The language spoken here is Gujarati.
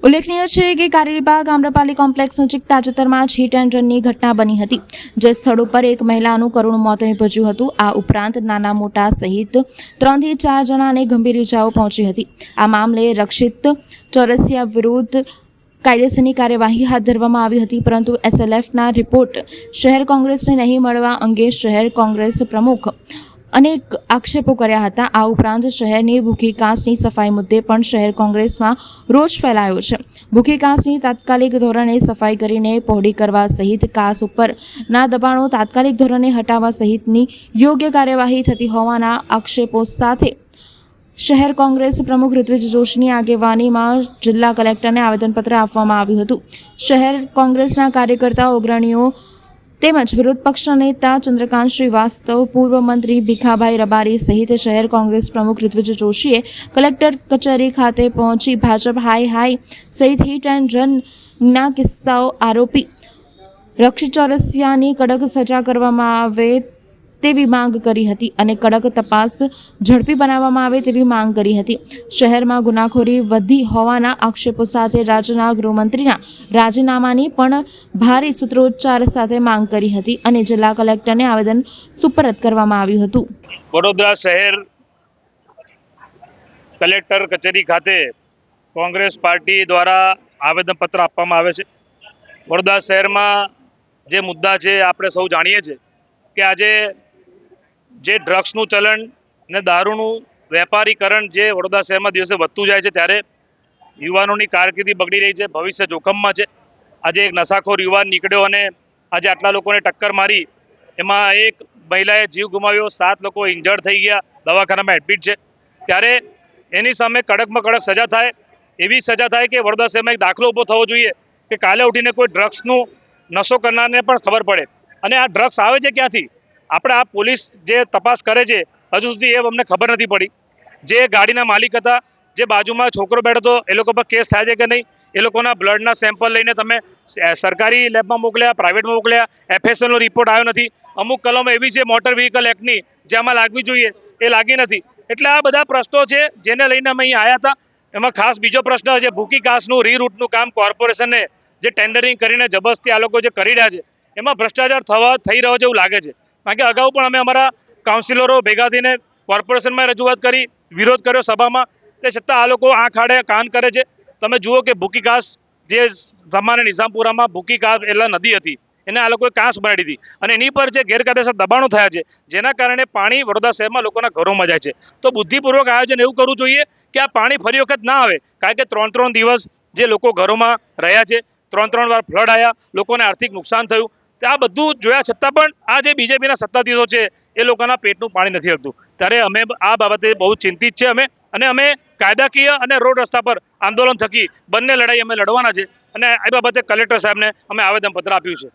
ઉલ્લેખનીય છે કે કારેલીબાગ આમ્રપાલી કોમ્પ્લેક્સ નજીક તાજેતરમાં જ હિટ એન્ડ રનની ઘટના બની હતી, જે સ્થળ ઉપર એક મહિલાનું કરુણ મોત નીપજ્યું હતું. આ ઉપરાંત નાના મોટા સહિત 3 થી 4 જણાને ગંભીર ઇજાઓ પહોંચી હતી. આ મામલે રક્ષિત ચોરસિયા વિરુદ્ધ કાયદેસરની કાર્યવાહી હાથ ધરવામાં આવી હતી, પરંતુ SLFના રિપોર્ટ શહેર કોંગ્રેસને નહીં મળવા અંગે શહેર કોંગ્રેસ પ્રમુખ અનેક આક્ષેપો કર્યા હતા. આ ઉપરાંત શહેરની ભૂખી કાંસની સફાઈ મુદ્દે પણ શહેર કોંગ્રેસમાં રોષ ફેલાયો છે. ભૂખી કાંસની તાત્કાલિક ધોરણે સફાઈ કરીને પહોળી કરવા સહિત કાંસ ઉપરના દબાણો તાત્કાલિક ધોરણે હટાવવા સહિતની યોગ્ય કાર્યવાહી થતી હોવાના આક્ષેપો સાથે શહેર કોંગ્રેસ પ્રમુખ ઋત્વિજ જોશીની આગેવાનીમાં જિલ્લા કલેક્ટરને આવેદનપત્ર આપવામાં આવ્યું હતું. શહેર કોંગ્રેસના કાર્યકર્તાઓ, અગ્રણીઓ તેમજ વિરોધ પક્ષના નેતા ચંદ્રકાંત શ્રીવાસ્તવ, પૂર્વ મંત્રી ભીખાભાઈ રબારી સહિત શહેર કોંગ્રેસ પ્રમુખ ઋત્વિજ જોશીએ કલેક્ટર કચેરી ખાતે પહોંચી ભાજપ હાય સહિત હિટ એન્ડ રનના કિસ્સાઓ આરોપી રક્ષિત ચોરસિયાની કડક સજા કરવામાં આવે તેવી માંગ કરી હતી અને કડક તપાસ ઝડપી બનાવવામાં આવે તેવી માંગ કરી હતી. શહેરમાં ગુનાખોરી વધી હોવાના આક્ષેપો સાથે રાજ્યના ગૃહમંત્રીના રાજીનામાની પણ ભારે સૂત્રોચ્ચાર સાથે માંગ કરી હતી અને જિલ્લા કલેક્ટરને આવેદન સુપરત કરવામાં આવ્યું હતું. વડોદરા શહેર કલેક્ટર કચેરી ખાતે કોંગ્રેસ પાર્ટી દ્વારા આવેદનપત્ર આપવામાં આવે છે. વડોદરા શહેરમાં જે મુદ્દા છે આપણે સૌ જાણીએ છીએ કે આજે જે ડ્રગ્સનું ચલણ અને દારૂનું વેપારીકરણ જે વડોદરા શહેરમાં દિવસે વધતું જાય છે, ત્યારે યુવાનોની કારકિર્દી બગડી રહી છે, ભવિષ્ય જોખમમાં છે. આજે એક નશાખોર યુવાન નીકળ્યો અને આજે આટલા લોકોને ટક્કર મારી, એમાં એક મહિલાએ જીવ ગુમાવ્યો, 7 લોકો ઇન્જર્ડ થઈ ગયા, દવાખાનામાં એડમિટ છે. ત્યારે એની સામે કડકમાં કડક સજા થાય, એવી સજા થાય કે વડોદરા શહેરમાં એક દાખલો ઊભો થવો જોઈએ કે કાલે ઉઠીને કોઈ ડ્રગ્સનું નશો કરનારને પણ ખબર પડે. અને આ ડ્રગ્સ આવે છે ક્યાંથી? આપણે આ પોલીસ જે તપાસ કરે છે હજુ સુધી એ અમને ખબર નથી પડી. જે ગાડીના માલિક હતા, જે બાજુમાં છોકરો બેઠો હતો, એ લોકો પર કેસ થાય છે કે નહીં? એ લોકોના બ્લડના સેમ્પલ લઈને તમે સરકારી લેબમાં મોકલ્યા, પ્રાઇવેટમાં મોકલ્યા, FSLનો રિપોર્ટ આવ્યો નથી. અમુક કલમો એવી છે મોટર વ્હીકલ એક્ટની જે આમાં લાગવી જોઈએ, એ લાગી નથી. એટલે આ બધા પ્રશ્નો છે જેને લઈને અમે અહીં આવ્યા હતા. એમાં ખાસ બીજો પ્રશ્ન છે ભૂખી કાંસનું રીરૂટનું કામ કોર્પોરેશનને જે ટેન્ડરિંગ કરીને જબરદસ્તી આ લોકો જે કરી રહ્યા છે, એમાં ભ્રષ્ટાચાર થઈ રહ્યો છે એવું લાગે છે. કારણ કે અગાઉ પણ અમે અમારા કાઉન્સિલરો ભેગા થઈને કોર્પોરેશનમાં રજૂઆત કરી, વિરોધ કર્યો સભામાં, તે છતાં આ લોકો આંખ આડે કાન કરે છે. તમે જુઓ કે ભૂખી કાંસ જે સામાન્ય નિઝામપુરામાં ભૂખી કાંસ એટલે નદી હતી, એને આ લોકોએ કાંસ બનાવી દીધી અને એની પર જે ગેરકાયદેસર દબાણો થયા છે, જેના કારણે પાણી વડોદરા શહેરમાં લોકોના ઘરોમાં જાય છે. તો બુદ્ધિપૂર્વક આયોજન એવું કરવું જોઈએ કે આ પાણી ફરી વખત ના આવે. કારણ કે 3 દિવસ જે લોકો ઘરોમાં રહ્યા છે, 3 વાર ફ્લડ આવ્યા, લોકોને આર્થિક નુકસાન થયું. આ બધું જોયા છતાં પણ આ જે બીજેપીના સત્તાધીશો છે એ લોકોના પેટનું પાણી નથી હલતું. ત્યારે અમે આ બાબતે બહુ ચિંતિત છે અને અમે કાયદાકીય અને રોડ રસ્તા પર આંદોલન થકી બંને લડાઈ અમે લડવાના છે અને એ બાબતે કલેક્ટર સાહેબને અમે આવેદનપત્ર આપ્યું છે.